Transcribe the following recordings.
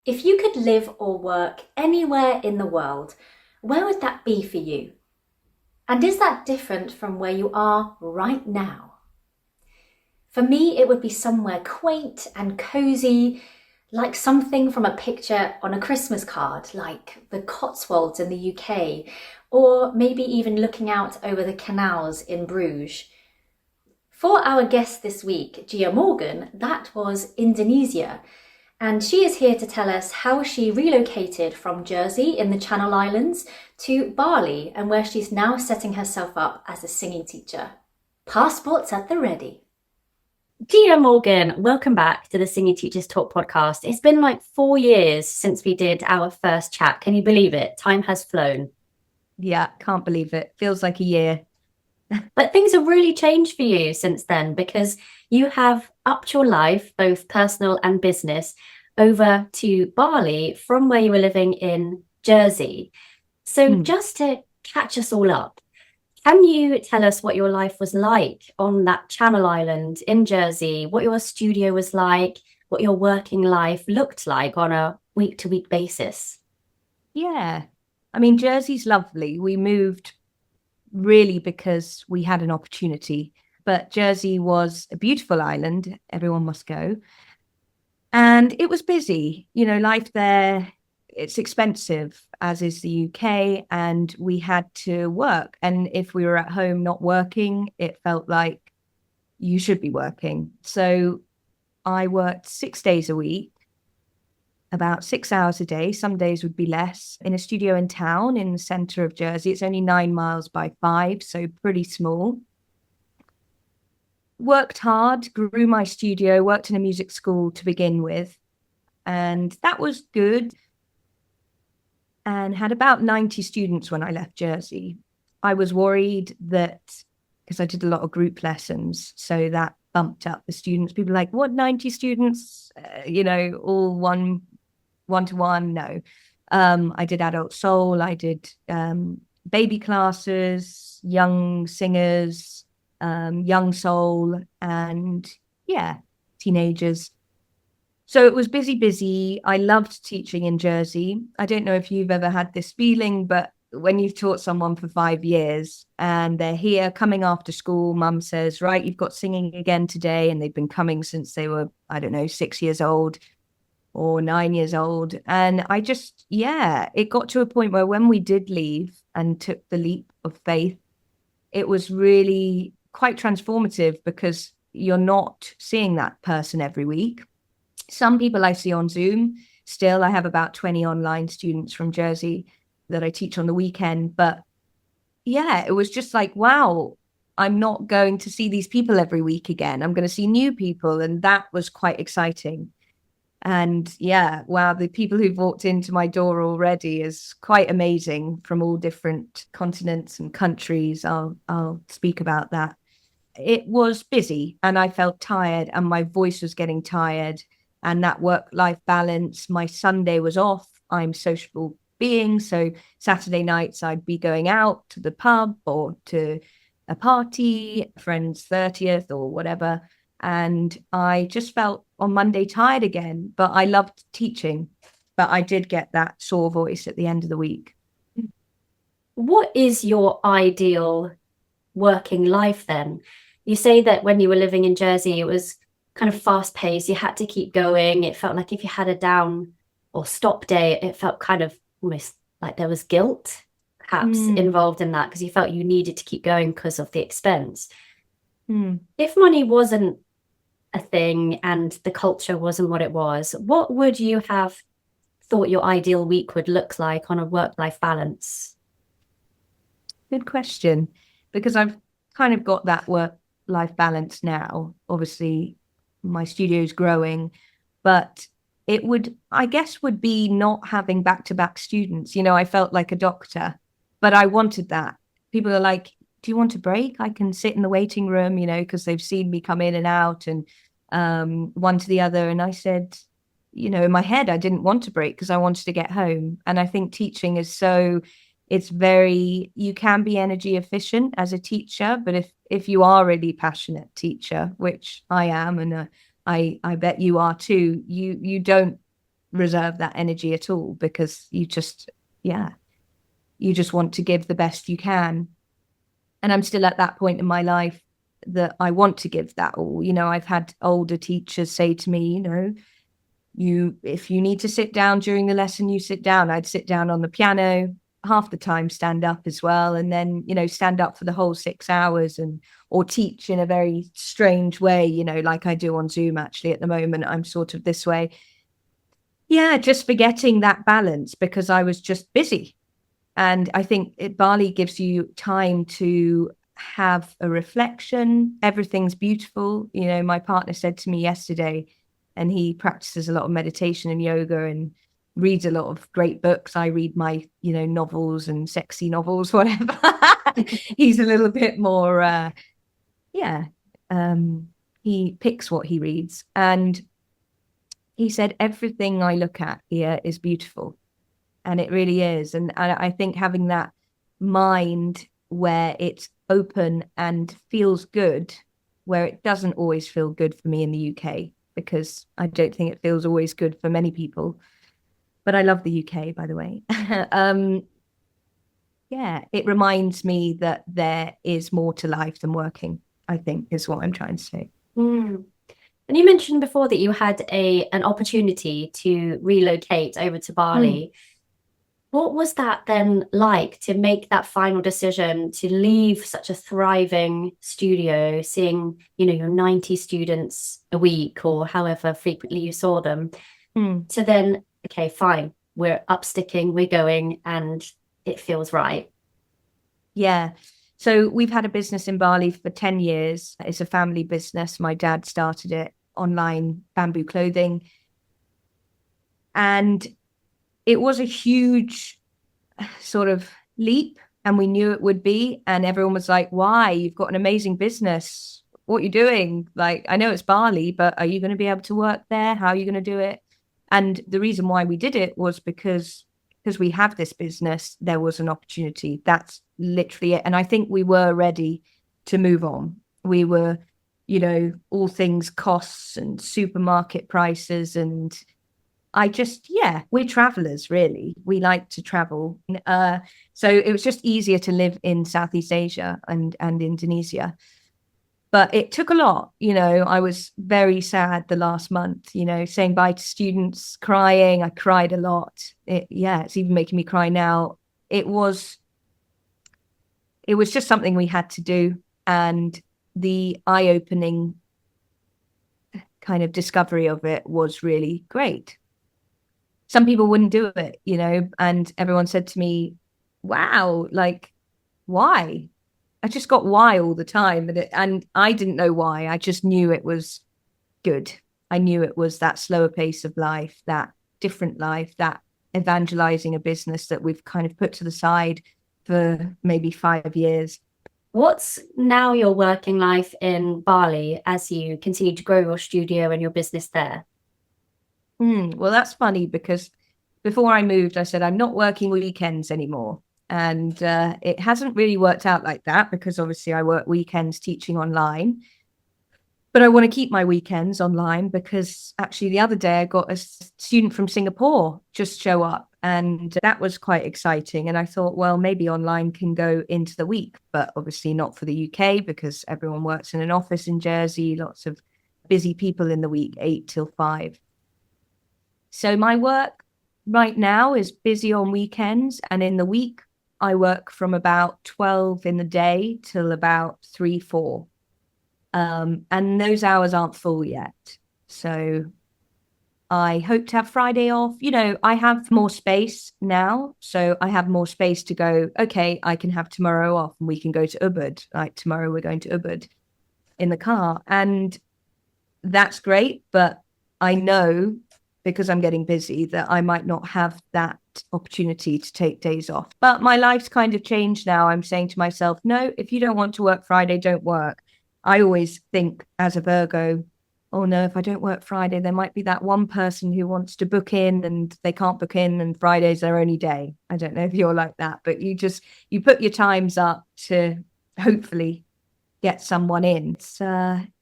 If you could live or work anywhere in the world, where would that be for you? And is that different from where you are right now? For me, it would be somewhere quaint and cozy, like something from a picture on a Christmas card, like the Cotswolds in the UK, or maybe even looking out over the canals in Bruges. For our guest this week, Gia Morgan, that was Indonesia. And she is here to tell us how she relocated from Jersey in the Channel Islands to Bali and where she's now setting herself up as a singing teacher. Passports at the ready. Gia Morgan, welcome back to the Singing Teachers Talk podcast. It's been like 4 years since we did our first chat. Can you believe it? Time has flown. Yeah, can't believe it. Feels like a year. But things have really changed for you since then because you have upped your life, both personal and business, over to Bali from where you were living in Jersey. So, just to catch us all up, can you tell us what your life was like on that Channel Island in Jersey, what your studio was like, what your working life looked like on a week to week basis? Yeah. I mean, Jersey's lovely. We moved really because we had an opportunity, but Jersey was a beautiful island. Everyone must go. And it was busy. Life there, it's expensive, as is the UK, and we had to work. And if we were at home not working, it felt like you should be working. So I worked 6 days a week, about 6 hours a day. Some days would be less, in a studio in town in the center of Jersey. It's only 9 miles by 5, so pretty small. Worked hard, grew my studio, worked in a music school to begin with, and that was good. And had about 90 students when I left Jersey. I was worried that, because I did a lot of group lessons, so that bumped up the students. People were like, what, 90 students? All one-to-one? No. I did adult soul. I did baby classes, young singers, young soul, and teenagers. So it was busy. I loved teaching in Jersey. I don't know if you've ever had this feeling, but when you've taught someone for 5 years and they're here coming after school, mum says, right, you've got singing again today. And they've been coming since they were, I don't know, 6 years old or 9 years old. And it got to a point where when we did leave and took the leap of faith, it was really quite transformative because you're not seeing that person every week. Some people I see on Zoom. Still, I have about 20 online students from Jersey that I teach on the weekend. But it was just like, wow, I'm not going to see these people every week again. I'm going to see new people. And that was quite exciting. And wow, the people who've walked into my door already is quite amazing, from all different continents and countries. I'll speak about that. It was busy and I felt tired and my voice was getting tired, and that work-life balance. My Sunday was off. I'm a sociable being. So Saturday nights I'd be going out to the pub or to a party, friend's 30th or whatever. And I just felt on Monday tired again, but I loved teaching. But I did get that sore voice at the end of the week. What is your ideal working life then? You say that when you were living in Jersey, it was kind of fast paced. You had to keep going. It felt like if you had a down or stop day, it felt kind of almost like there was guilt perhaps involved in that because you felt you needed to keep going because of the expense. If money wasn't a thing and the culture wasn't what it was, what would you have thought your ideal week would look like on a work-life balance? Good question, because I've kind of got that work-life balance now. Obviously, my studio's growing, but it would, I guess, would be not having back-to-back students. I felt like a doctor, but I wanted that. People are like, do you want a break? I can sit in the waiting room, because they've seen me come in and out and one to the other. And I said, in my head, I didn't want a break because I wanted to get home. And I think teaching is you can be energy efficient as a teacher, but if you are a really passionate teacher, which I am, and I bet you are too, you don't reserve that energy at all, because you just want to give the best you can. And I'm still at that point in my life that I want to give that all. I've had older teachers say to me, if you need to sit down during the lesson, you sit down. I'd sit down on the piano, half the time stand up as well, and then stand up for the whole 6 hours, or teach in a very strange way, like I do on Zoom. Actually, at the moment I'm sort of this way, just forgetting that balance because I was just busy. And I think Bali gives you time to have a reflection. Everything's beautiful. My partner said to me yesterday, and he practices a lot of meditation and yoga and reads a lot of great books. I read my, novels and sexy novels, whatever. He's a little bit more, he picks what he reads. And he said, everything I look at here is beautiful. And it really is. And I think having that mind where it's open and feels good, where it doesn't always feel good for me in the UK, because I don't think it feels always good for many people. But I love the UK, by the way. It reminds me that there is more to life than working, I think, is what I'm trying to say. Mm. And you mentioned before that you had an opportunity to relocate over to Bali. What was that then like, to make that final decision to leave such a thriving studio, seeing, your 90 students a week or however frequently you saw them, to then, okay, fine, we're up sticking, we're going, and it feels right? Yeah. So we've had a business in Bali for 10 years. It's a family business. My dad started it, online bamboo clothing. And it was a huge sort of leap, and we knew it would be. And everyone was like, why? You've got an amazing business. What are you doing? Like, I know it's Bali, but are you going to be able to work there? How are you going to do it? And the reason why we did it was because we have this business, there was an opportunity. That's literally it. And I think we were ready to move on. We were, all things costs and supermarket prices, and we're travelers, really. We like to travel. So it was just easier to live in Southeast Asia and Indonesia. But it took a lot. I was very sad the last month, saying bye to students, crying. I cried a lot. It's even making me cry now. It was just something we had to do. And the eye-opening kind of discovery of it was really great. Some people wouldn't do it, and everyone said to me, wow, like, why? I just got why all the time. And I didn't know why. I just knew it was good. I knew it was that slower pace of life, that different life, that evangelizing a business that we've kind of put to the side for maybe 5 years. What's now your working life in Bali as you continue to grow your studio and your business there? Well, that's funny, because before I moved, I said, I'm not working weekends anymore. And it hasn't really worked out like that, because obviously I work weekends teaching online. But I want to keep my weekends online, because actually the other day I got a student from Singapore just show up, and that was quite exciting. And I thought, well, maybe online can go into the week, but obviously not for the UK, because everyone works in an office in Jersey, lots of busy people in the week, 8 till 5. So my work right now is busy on weekends, and in the week I work from about 12 in the day till about 3, 4. And those hours aren't full yet. So I hope to have Friday off. I have more space now. So I have more space to go, okay, I can have tomorrow off and we can go to Ubud. Like tomorrow we're going to Ubud in the car. And that's great. But I know, because I'm getting busy, that I might not have that opportunity to take days off. But my life's kind of changed now. I'm saying to myself, no, if you don't want to work Friday, don't work. I always think as a Virgo, oh no, if I don't work Friday, there might be that one person who wants to book in and they can't book in, and Friday's their only day. I don't know if you're like that, but you put your times up to hopefully get someone in.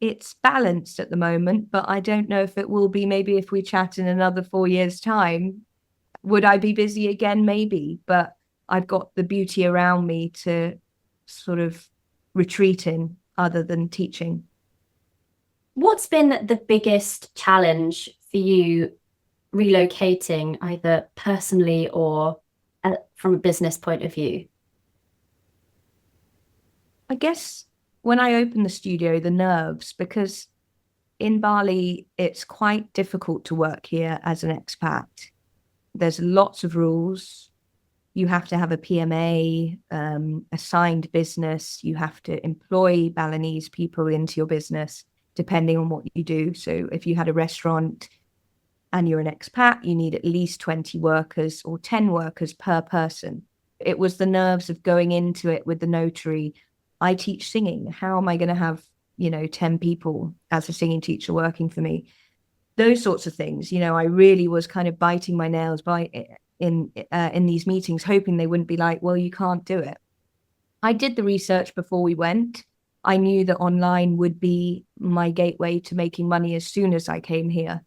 It's balanced at the moment, but I don't know if it will be. Maybe if we chat in another 4 years' time, would I be busy again? Maybe, but I've got the beauty around me to sort of retreat in other than teaching. What's been the biggest challenge for you relocating, either personally or from a business point of view? I guess when I opened the studio, the nerves, because in Bali, it's quite difficult to work here as an expat. There's lots of rules. You have to have a PMA, a signed business. You have to employ Balinese people into your business, depending on what you do. So if you had a restaurant and you're an expat, you need at least 20 workers or 10 workers per person. It was the nerves of going into it with the notary. I teach singing. How am I going to have, 10 people as a singing teacher working for me? Those sorts of things. I really was kind of biting my nails in these meetings, hoping they wouldn't be like, well, you can't do it. I did the research before we went. I knew that online would be my gateway to making money as soon as I came here.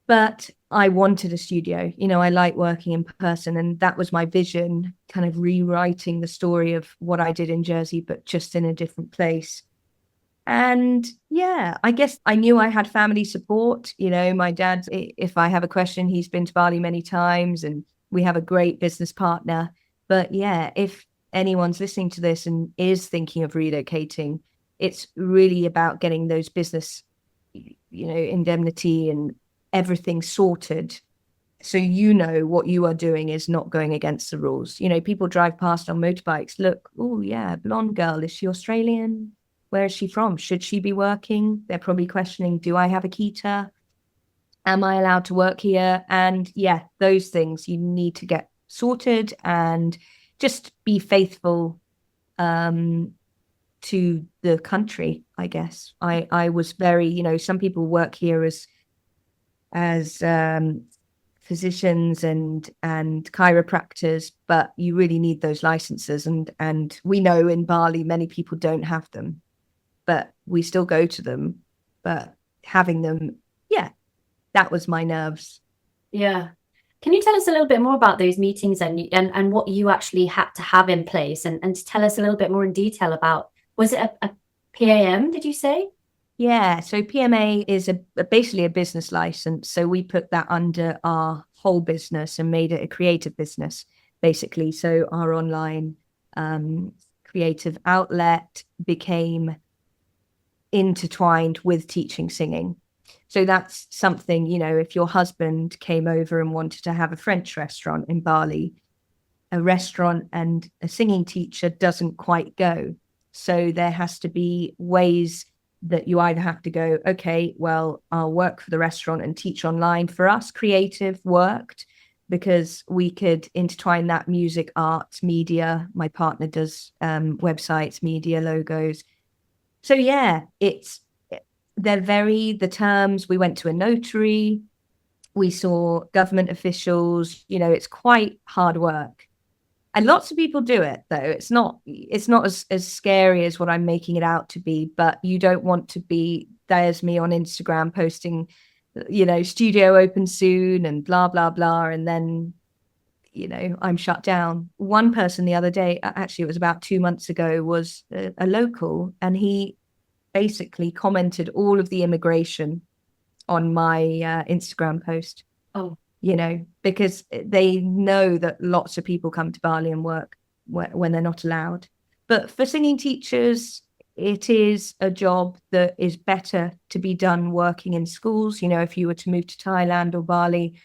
But I wanted a studio. I like working in person, and that was my vision, kind of rewriting the story of what I did in Jersey, but just in a different place. And yeah, I guess I knew I had family support. My dad, if I have a question, he's been to Bali many times, and we have a great business partner. But yeah, if anyone's listening to this and is thinking of relocating, it's really about getting those business, indemnity and everything sorted. So what you are doing is not going against the rules. People drive past on motorbikes. Look, oh yeah, blonde girl. Is she Australian? Where is she from? Should she be working? They're probably questioning, do I have a KETA? Am I allowed to work here? And yeah, those things you need to get sorted and just be faithful to the country, I guess. I was very, some people work here as physicians and chiropractors, but you really need those licenses. And we know in Bali, many people don't have them, but we still go to them. But having them, yeah, that was my nerves. Yeah. Can you tell us a little bit more about those meetings and what you actually had to have in place, and to tell us a little bit more in detail about, was it a PAM, did you say? Yeah, so PMA is basically a business license. So we put that under our whole business and made it a creative business, basically. So our online creative outlet became intertwined with teaching singing. So that's something, if your husband came over and wanted to have a French restaurant in Bali, a restaurant and a singing teacher doesn't quite go. So there has to be ways that you either have to go, okay, well, I'll work for the restaurant and teach online. For us, creative worked because we could intertwine that music, arts, media. My partner does websites, media, logos. So yeah, the terms, we went to a notary, we saw government officials, it's quite hard work. And lots of people do it, though. It's not as scary as what I'm making it out to be, but you don't want to be, there's me on Instagram posting, studio open soon and blah, blah, blah. And then, I'm shut down. One person the other day, actually, it was about 2 months ago, was a local, and he basically commented all of the immigration on my Instagram post. Oh. Because they know that lots of people come to Bali and work when they're not allowed. But for singing teachers, it is a job that is better to be done working in schools. If you were to move to Thailand or Bali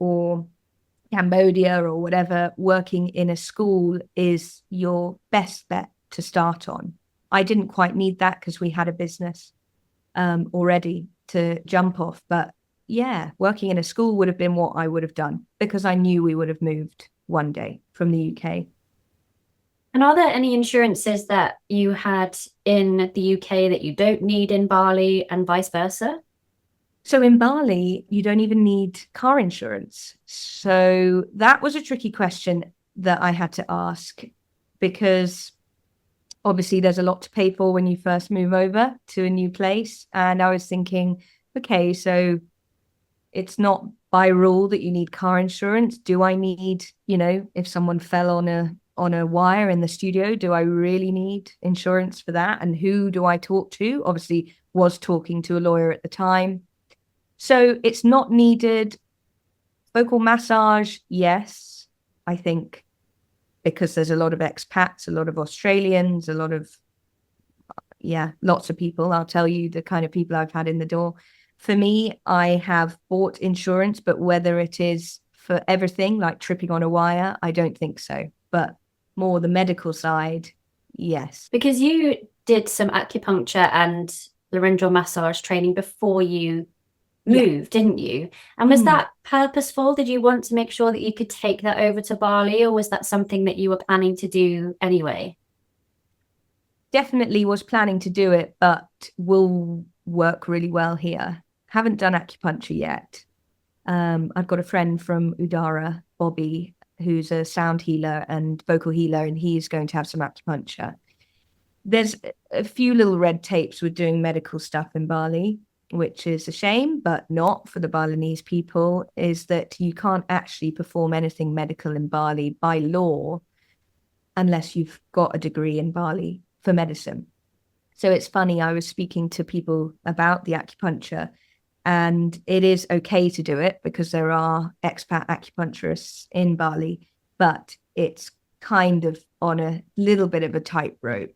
or Cambodia or whatever, working in a school is your best bet to start on. I didn't quite need that because we had a business already to jump off. But yeah, working in a school would have been what I would have done because I knew we would have moved one day from the UK. And are there any insurances that you had in the UK that you don't need in Bali and vice versa? So in Bali, you don't even need car insurance. So that was a tricky question that I had to ask because obviously there's a lot to pay for when you first move over to a new place. And I was thinking, okay, so it's not by rule that you need car insurance. Do I need, if someone fell on a wire in the studio, do I really need insurance for that? And who do I talk to? Obviously was talking to a lawyer at the time. So it's not needed. Vocal massage, yes, I think, because there's a lot of expats, a lot of Australians, a lot of, lots of people. I'll tell you the kind of people I've had in the door. For me, I have bought insurance, but whether it is for everything, like tripping on a wire, I don't think so. But more the medical side, yes. Because you did some acupuncture and laryngeal massage training before you moved, didn't you? And was that purposeful? Did you want to make sure that you could take that over to Bali, or was that something that you were planning to do anyway? Definitely was planning to do it, but will work really well here. Haven't done acupuncture yet. I've got a friend from Udara, Bobby, who's a sound healer and vocal healer, and he's going to have some acupuncture. There's a few little red tapes with doing medical stuff in Bali, which is a shame, but not for the Balinese people, is that you can't actually perform anything medical in Bali by law unless you've got a degree in Bali for medicine. So it's funny, I was speaking to people about the acupuncture, and it is okay to do it because there are expat acupuncturists in Bali, but it's kind of on a little bit of a tightrope.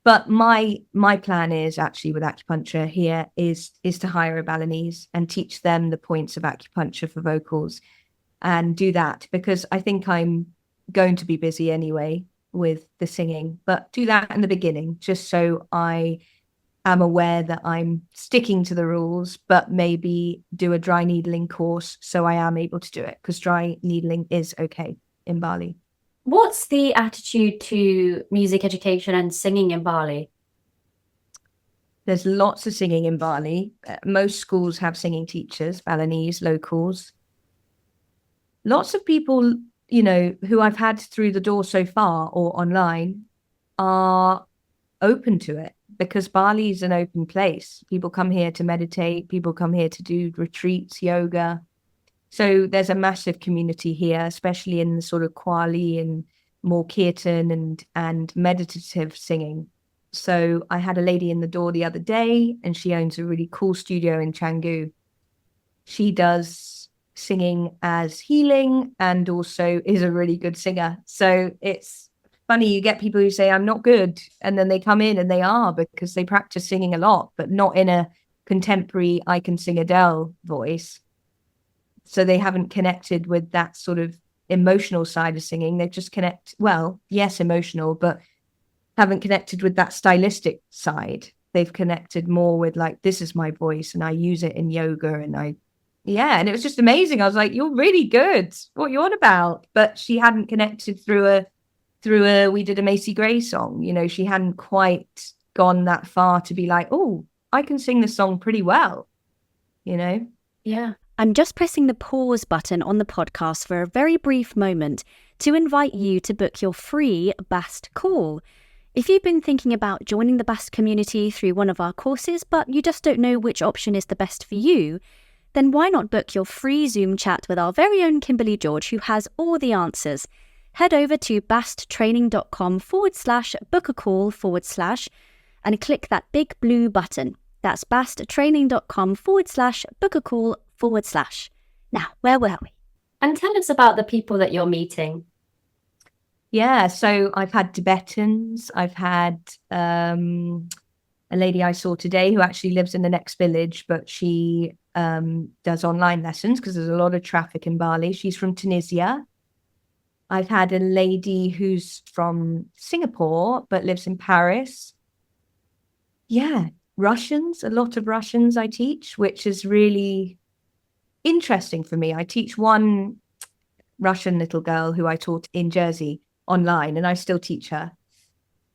But my plan is actually with acupuncture here is to hire a Balinese and teach them the points of acupuncture for vocals and do that, because I think I'm going to be busy anyway with the singing, but do that in the beginning just so I am aware that I'm sticking to the rules, but maybe do a dry needling course so I am able to do it, because dry needling is okay in Bali. What's the attitude to music education and singing in Bali? There's lots of singing in Bali. Most schools have singing teachers, Balinese, locals. Lots of people, who I've had through the door so far or online are open to it, because Bali is an open place. People come here to meditate. People come here to do retreats, yoga. So there's a massive community here, especially in the sort of Qawwali and more kirtan and meditative singing. So I had a lady in the door the other day, and she owns a really cool studio in Canggu. She does singing as healing and also is a really good singer. So it's funny, you get people who say, I'm not good. And then they come in and they are, because they practice singing a lot, but not in a contemporary, I can sing Adele voice. So they haven't connected with that sort of emotional side of singing. They just emotional, but haven't connected with that stylistic side. They've connected more with like, this is my voice and I use it in yoga and and it was just amazing. I was like, you're really good. What are you on about? But she hadn't connected through a we did a Macy Gray song. She hadn't quite gone that far to be like, oh, I can sing this song pretty well, Yeah. I'm just pressing the pause button on the podcast for a very brief moment to invite you to book your free BAST call. If you've been thinking about joining the BAST community through one of our courses, but you just don't know which option is the best for you, then why not book your free Zoom chat with our very own Kimberly George, who has all the answers. Head over to basttraining.com/book-a-call/ and click that big blue button. That's basttraining.com/book-a-call/. Now, where were we? And tell us about the people that you're meeting. Yeah, so I've had Tibetans. I've had a lady I saw today who actually lives in the next village, but she does online lessons because there's a lot of traffic in Bali. She's from Tunisia. I've had a lady who's from Singapore but lives in Paris. Yeah, Russians, a lot of Russians I teach, which is really interesting for me. I teach one Russian little girl who I taught in Jersey online, and I still teach her.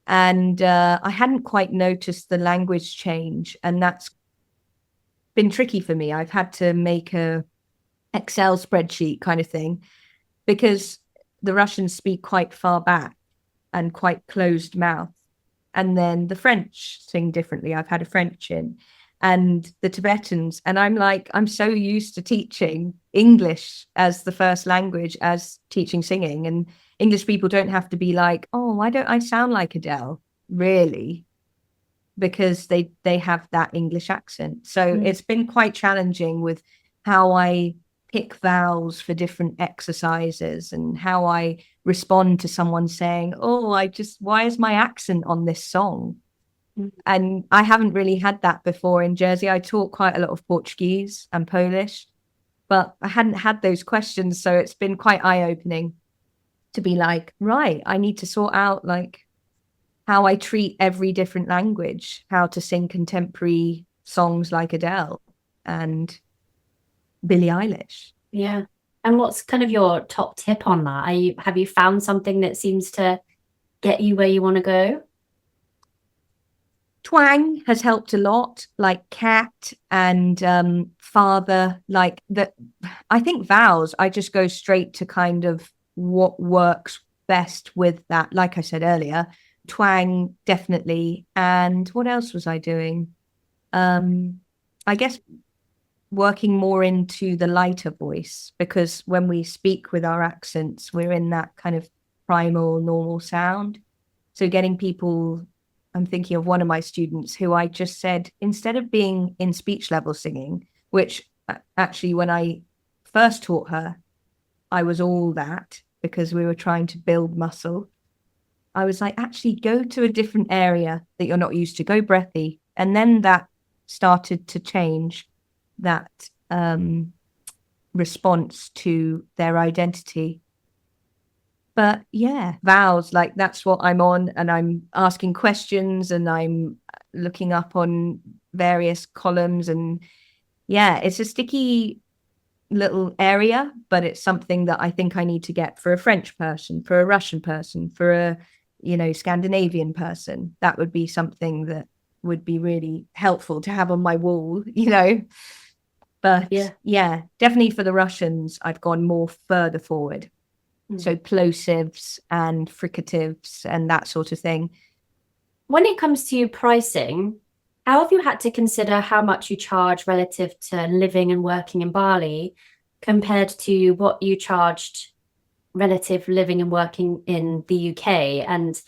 And I hadn't quite noticed the language change, and that's been tricky for me. I've had to make a Excel spreadsheet kind of thing, because the Russians speak quite far back and quite closed mouth. And then the French sing differently. I've had a French in, and the Tibetans. And I'm like, I'm so used to teaching English as the first language, as teaching singing. And English people don't have to be like, oh, why don't I sound like Adele? Really? Because they have that English accent. So it's been quite challenging with how I pick vowels for different exercises and how I respond to someone saying, oh, why is my accent on this song? And I haven't really had that before in Jersey. I taught quite a lot of Portuguese and Polish, but I hadn't had those questions. So it's been quite eye-opening to be like, right, I need to sort out like how I treat every different language, how to sing contemporary songs like Adele and Billie Eilish. Yeah. And what's kind of your top tip on that? Have you found something that seems to get you where you want to go? Twang has helped a lot, like cat and father, like that. I think vowels, I just go straight to kind of what works best with that. Like I said earlier, twang, definitely. And what else was I doing? I guess working more into the lighter voice, because when we speak with our accents, we're in that kind of primal, normal sound. So getting people, I'm thinking of one of my students who I just said, instead of being in speech level singing, which actually when I first taught her, I was all that because we were trying to build muscle. I was like, actually go to a different area that you're not used to, go breathy. And then that started to change that response to their identity. But yeah, vowels, like that's what I'm on, and I'm asking questions and I'm looking up on various columns, and yeah, it's a sticky little area, but it's something that I think I need to get for a French person, for a Russian person, for a, Scandinavian person. That would be something that would be really helpful to have on my wall, But yeah, definitely for the Russians, I've gone more further forward. So plosives and fricatives and that sort of thing. When it comes to pricing, how have you had to consider how much you charge relative to living and working in Bali compared to what you charged relative living and working in the UK? And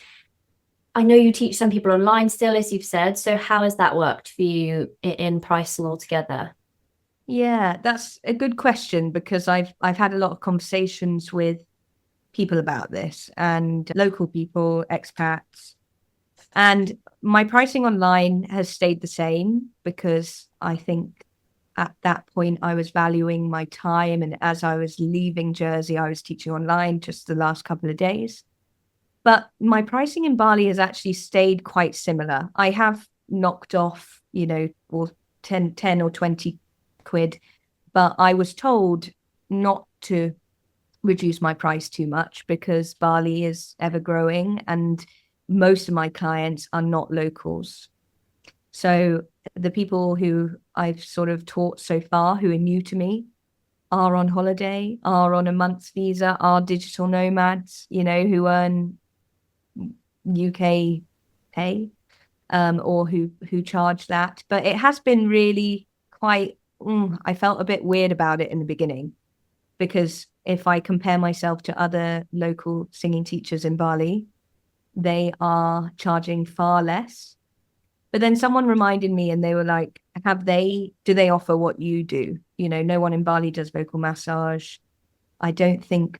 I know you teach some people online still, as you've said. So how has that worked for you in pricing altogether? Yeah, that's a good question, because I've had a lot of conversations with people about this, and local people, expats. And my pricing online has stayed the same, because I think at that point I was valuing my time. And as I was leaving Jersey, I was teaching online just the last couple of days. But my pricing in Bali has actually stayed quite similar. I have knocked off, or 10 or 20 quid, but I was told not to reduce my price too much because Bali is ever growing and most of my clients are not locals. So the people who I've sort of taught so far who are new to me are on holiday, are on a month's visa, are digital nomads, who earn UK pay, or who charge that. But it has been really quite, I felt a bit weird about it in the beginning, because if I compare myself to other local singing teachers in Bali, they are charging far less. But then someone reminded me and they were like, do they offer what you do? No one in Bali does vocal massage. I think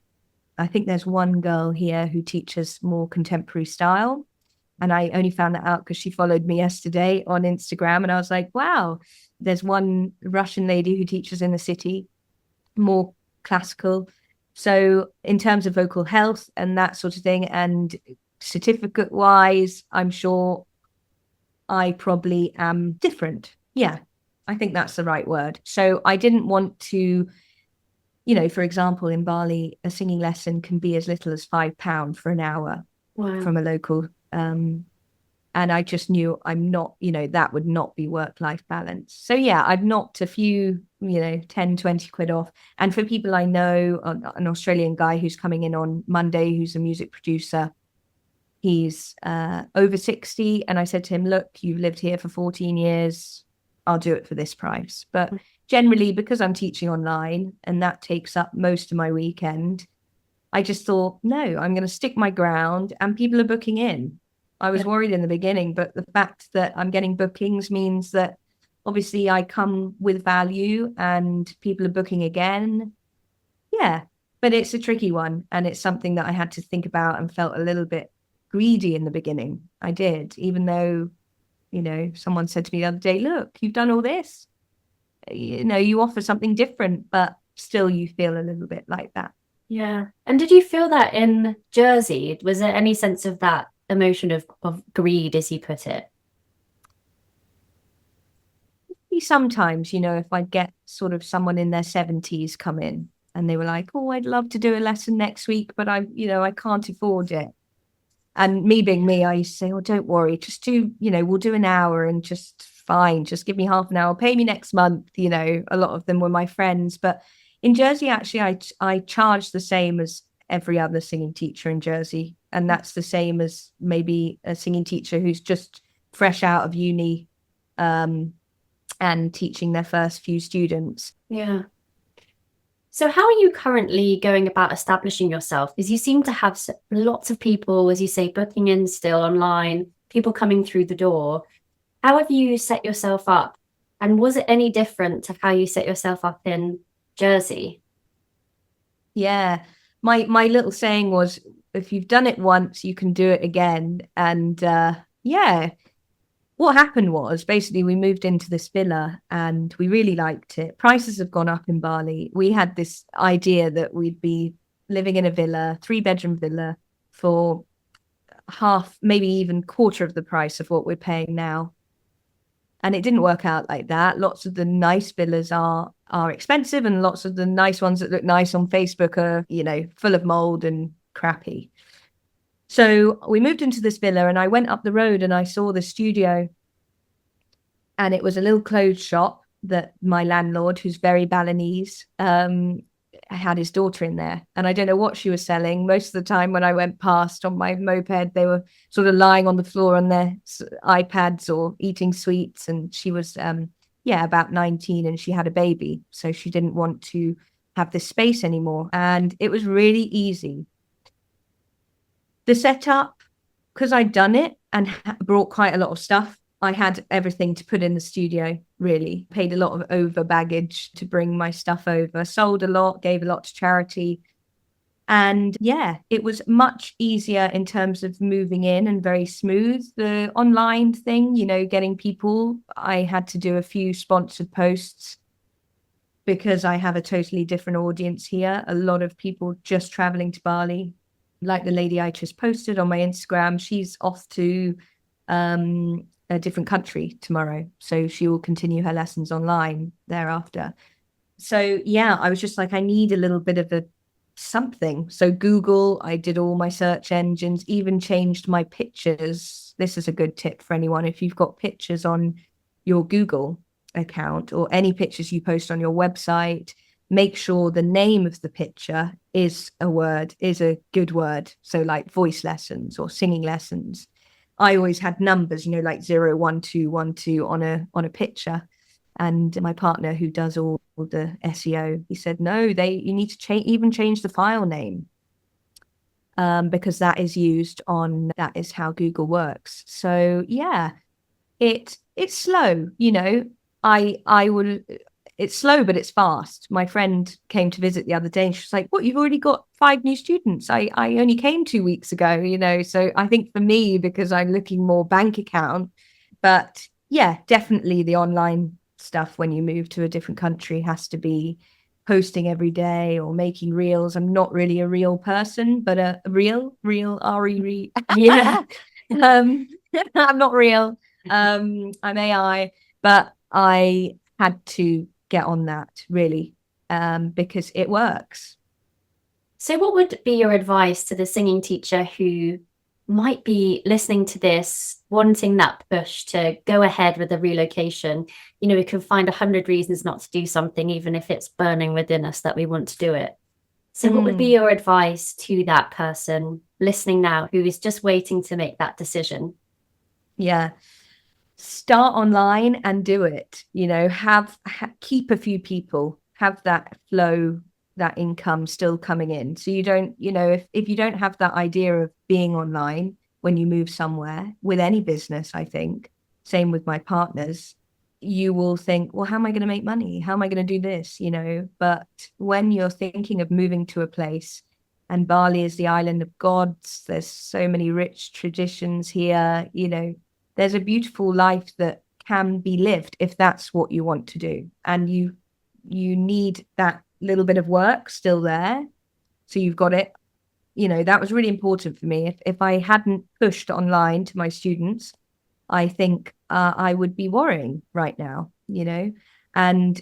there's one girl here who teaches more contemporary style. And I only found that out because she followed me yesterday on Instagram. And I was like, wow, there's one Russian lady who teaches in the city, more classical. So in terms of vocal health and that sort of thing, and certificate wise, I'm sure I probably am different. Yeah, I think that's the right word. So I didn't want to, for example, in Bali, a singing lesson can be as little as £5 for an hour. Wow. From a local. And I just knew I'm not, that would not be work-life balance. So yeah, I've knocked a few, 10, 20 quid off. And for people I know, an Australian guy who's coming in on Monday, who's a music producer, He's over 60. And I said to him, look, you've lived here for 14 years. I'll do it for this price. But generally, because I'm teaching online and that takes up most of my weekend, I just thought, no, I'm going to stick my ground, and people are booking in. I was worried in the beginning, but the fact that I'm getting bookings means that obviously I come with value and people are booking again. Yeah, but it's a tricky one. And it's something that I had to think about and felt a little bit greedy in the beginning. I did, even though, someone said to me the other day, look, you've done all this, you offer something different, but still you feel a little bit like that. Yeah. And did you feel that in Jersey? Was there any sense of that emotion of greed, as you put it? Sometimes, if I get sort of someone in their 70s come in and they were like, oh, I'd love to do a lesson next week, but I can't afford it. And me being me, I used to say, oh, don't worry, just do, we'll do an hour and just fine. Just give me half an hour, pay me next month. A lot of them were my friends. But in Jersey, actually, I charge the same as every other singing teacher in Jersey. And that's the same as maybe a singing teacher who's just fresh out of uni and teaching their first few students. Yeah. So how are you currently going about establishing yourself? Because you seem to have lots of people, as you say, booking in still online, people coming through the door. How have you set yourself up? And was it any different to how you set yourself up in Jersey? Yeah, my little saying was, if you've done it once, you can do it again. And what happened was basically we moved into this villa and we really liked it. Prices have gone up in Bali. We had this idea that we'd be living in a villa, 3-bedroom villa, for half, maybe even quarter of the price of what we're paying now. And it didn't work out like that. Lots of the nice villas are expensive, and lots of the nice ones that look nice on Facebook are, full of mold and crappy. So we moved into this villa and I went up the road and I saw the studio, and it was a little clothes shop that my landlord, who's very Balinese, had his daughter in there. And I don't know what she was selling. Most of the time when I went past on my moped, they were sort of lying on the floor on their iPads or eating sweets. And she was, about 19, and she had a baby. So she didn't want to have this space anymore. And it was really easy. The setup, because I'd done it and brought quite a lot of stuff, I had everything to put in the studio, really. Paid a lot of over baggage to bring my stuff over, sold a lot, gave a lot to charity. And it was much easier in terms of moving in and very smooth. The online thing, getting people, I had to do a few sponsored posts because I have a totally different audience here. A lot of people just traveling to Bali. Like the lady I just posted on my Instagram, she's off to a different country tomorrow. So she will continue her lessons online thereafter. So I was just like, I need a little bit of something. So Google, I did all my search engines, even changed my pictures. This is a good tip for anyone. If you've got pictures on your Google account or any pictures you post on your website, make sure the name of the picture is a good word. So like voice lessons or singing lessons. I always had numbers, like 0, 1, 2, 1, 2 on a picture. And my partner, who does all the SEO, he said, no, you need to change the file name because that is that is how Google works. So it's slow, it's slow, but it's fast. My friend came to visit the other day and she was like, what, you've already got 5 new students? I only came 2 weeks ago, so I think for me, because I'm looking more bank account, but definitely the online stuff when you move to a different country has to be posting every day or making reels. I'm not really a real person, but a real R-E. Yeah. I'm not real. I'm AI, but I had to get on that really because it works. So what would be your advice to the singing teacher who might be listening to this, wanting that push to go ahead with a relocation? We can find 100 reasons not to do something, even if it's burning within us that we want to do it. So what would be your advice to that person listening now who is just waiting to make that decision? Yeah. Start online and do it. Keep a few people, have that flow, that income still coming in. So you don't, if you don't have that idea of being online when you move somewhere with any business, I think, same with my partners, you will think, well, how am I going to make money? How am I going to do this? But when you're thinking of moving to a place, and Bali is the island of gods, there's so many rich traditions here, there's a beautiful life that can be lived if that's what you want to do. And you need that little bit of work still there. So you've got it. That was really important for me. If I hadn't pushed online to my students, I think I would be worrying right now, and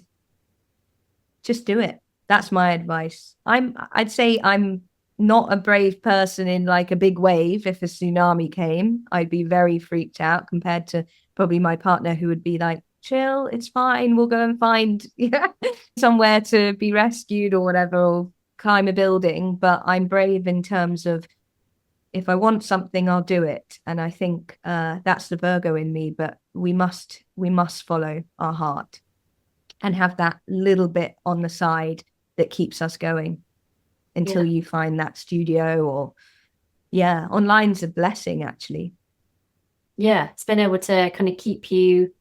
just do it. That's my advice. I'd say I'm not a brave person in like a big wave. If a tsunami came, I'd be very freaked out compared to probably my partner, who would be like, chill, it's fine, we'll go and find somewhere to be rescued or whatever, or climb a building. But I'm brave in terms of, if I want something, I'll do it. And I think that's the Virgo in me. But we must follow our heart and have that little bit on the side that keeps us going until you find that studio. Or online's a blessing, actually. Yeah, it's been able to kind of keep you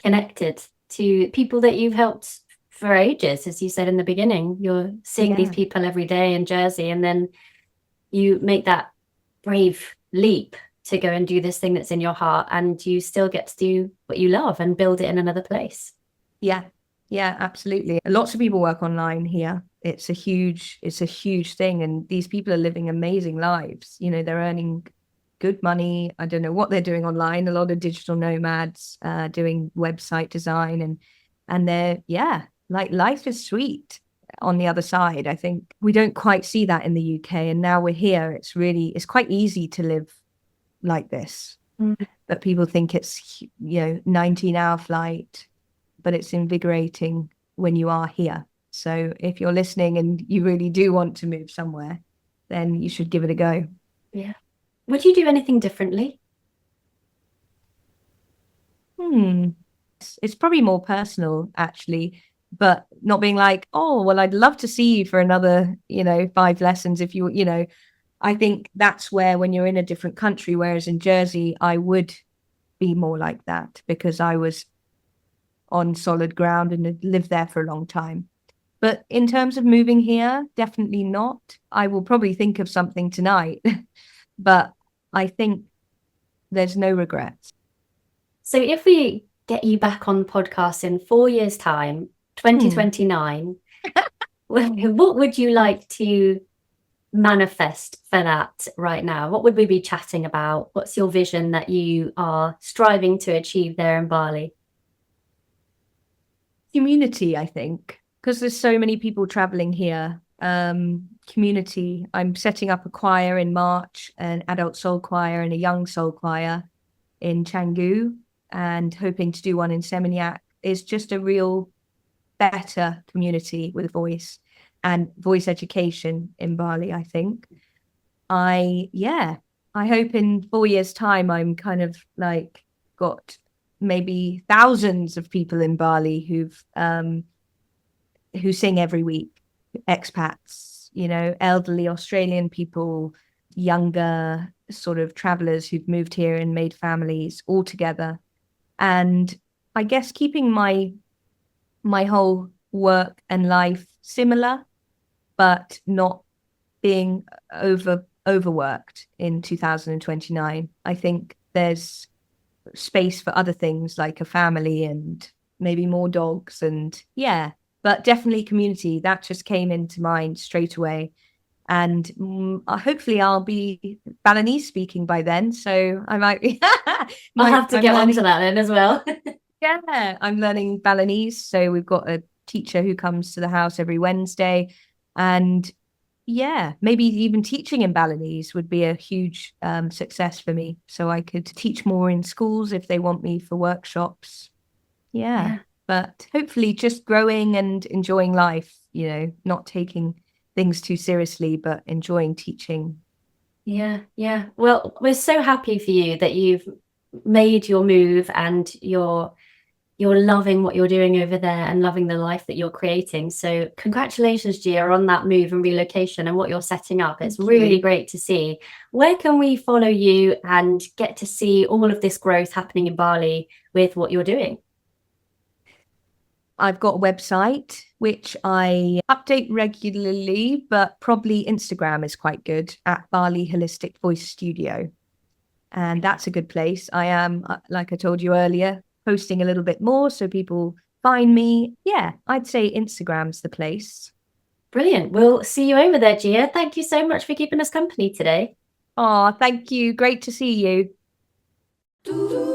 connected to people that you've helped for ages. As you said in the beginning, you're seeing these people every day in Jersey, and then you make that brave leap to go and do this thing that's in your heart, and you still get to do what you love and build it in another place. Yeah, absolutely. Lots of people work online here. It's a huge thing, and these people are living amazing lives. They're earning good money. I don't know what they're doing online. A lot of digital nomads doing website design, and they're like, life is sweet on the other side. I think we don't quite see that in the UK, and now we're here. It's quite easy to live like this. But people think it's 19-hour flight, but it's invigorating when you are here. So if you're listening and you really do want to move somewhere, then you should give it a go. Yeah. Would you do anything differently? It's probably more personal, actually, but not being like, oh, well, I'd love to see you for another, 5 lessons if you, I think that's where, when you're in a different country, whereas in Jersey, I would be more like that because I was on solid ground and had lived there for a long time. But in terms of moving here, definitely not. I will probably think of something tonight, but I think there's no regrets. So if we get you back on the podcast in 4 years' time, 2029, what would you like to manifest for that right now? What would we be chatting about? What's your vision that you are striving to achieve there in Bali? Community, I think, because there's so many people traveling here. Community. I'm setting up a choir in March, an adult soul choir and a young soul choir in Canggu, and hoping to do one in Seminyak. Is just a real better community with voice and voice education in Bali, I think. I hope in 4 years' time I'm kind of like got maybe thousands of people in Bali who sing every week, expats, elderly Australian people, younger sort of travelers who've moved here and made families all together. And I guess keeping my whole work and life similar, but not being overworked in 2029. I think there's space for other things like a family and maybe more dogs, and but definitely community. That just came into mind straight away. And hopefully I'll be Balinese speaking by then, so I might be I'll have to get onto that then as well. I'm learning Balinese, so we've got a teacher who comes to the house every Wednesday, and maybe even teaching in Balinese would be a huge success for me, so I could teach more in schools if they want me for workshops. But hopefully just growing and enjoying life, not taking things too seriously, but enjoying teaching. Yeah, yeah. Well, we're so happy for you that you've made your move and you're loving what you're doing over there and loving the life that you're creating. So congratulations, Gia, on that move and relocation and what you're setting up. It's really great to see. Where can we follow you and get to see all of this growth happening in Bali with what you're doing? I've got a website which I update regularly, but probably Instagram is quite good, at Bali Holistic Voice Studio. And that's a good place. I am, like I told you earlier, posting a little bit more so people find me. Yeah, I'd say Instagram's the place. Brilliant. We'll see you over there, Gia. Thank you so much for keeping us company today. Oh, thank you. Great to see you.